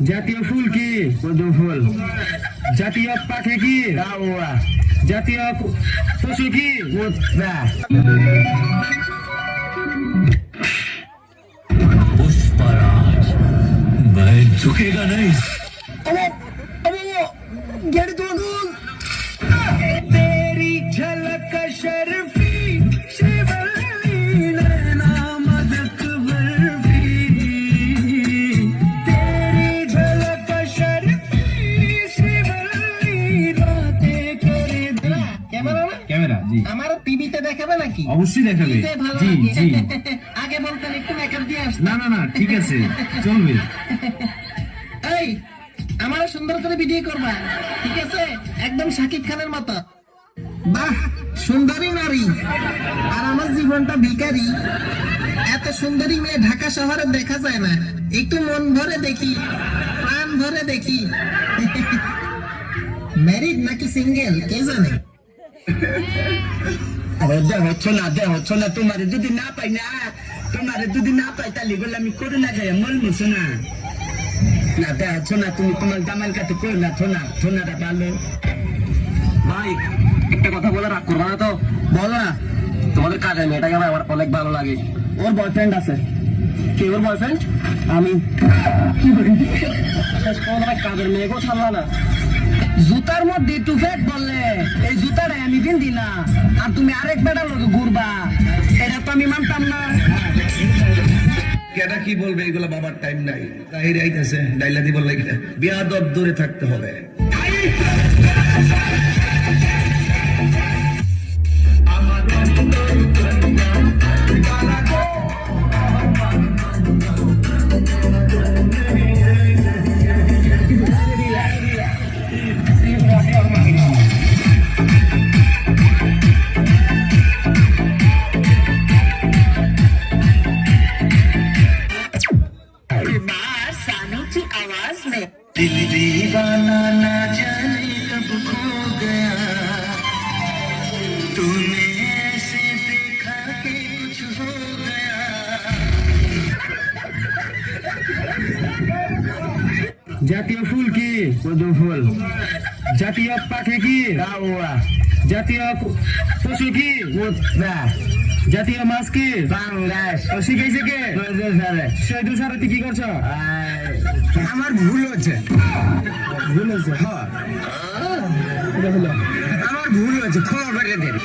জাতীয় ফুল কি? পদ্ম ফুল। জাতীয় পাখি কি? কাউয়া। জাতীয় পশু কি? কুত্তা। पुष्पराज मैं झुकेगा नहीं। गेट तो तेरी झलक शर्फी शिवली नैना मदक बर्फी तेरी झलक शर्फी शिवली रातें करे ক্যামেরা না? ক্যামেরা জি আমার টিভিতে দেখাবে নাকি? অবশ্যই দেখাবে টিভিতে ভালো জি লাগে। জি আগে বলতেন একটু মেকআপ দিয়ে আসতে। না না না ঠিক আছে চলবে এই আমার সুন্দর করে ভিডিও করবা, ঠিক আছে? একদম শাকিব খানের মতো। বাহ, সুন্দরী নারী আর আমার জীবনটা ভিখারি। এত সুন্দরী মেয়ে ঢাকা শহরে দেখা যায় না। একটু মন ভরে দেখি, প্রাণ ভরে দেখি। ম্যারিড নাকি সিঙ্গেল কে জানে? হচ্ছে না তোমার যদি না পাই না, তোমার যদি না পাই তাহলে বলে আমি করে না খাই মন মুছো না। না দেখছো না তুমি তোমার জামাল কাছে করে না ছোনাটা ভালো। ভাই একটা কথা বলে রাগ করবা না তো? বলো না। তোমাদের কাজের মেয়েটাকে আমার অনেক ভালো লাগে। ওর বয়ফ্রেন্ড আছে। কে ওর বয়ফ্রেন্ড? আমি। কাজের মেয়েকেও ছাড়লা না। জুতার মধ্যে একটু ফ্যাট বললে এই জুতাটাই আমি কিনতি না, আর তুমি আরেক বেটার লোক ঘুরবা, এটা তো আমি মানতাম না। কেটা কি বলবে এগুলো বাবার টাইম নাই। তাই রাইতেছে ডাইলা দিব লাগে বিয়াদব দূরে থাকতে হবে। दिल दीवाना ना जाने कब खो गया, तूने ऐसे देखा कि कुछ हो गया। জাতীয় ফুল কি? পদ্ম ফুল। জাতীয় পাখি কি? কাউয়া। জাতীয় পশু কি? কুত্তা। জাতীয় মাছ কি? পাঙ্গাস। শিখাইছে কে? স্যারে শহীদুল স্যার তুই কি করছো? আমার ভুল হচ্ছে। ভুল হয়েছে আমার ভুল হচ্ছে, ক্ষমা করে দেন।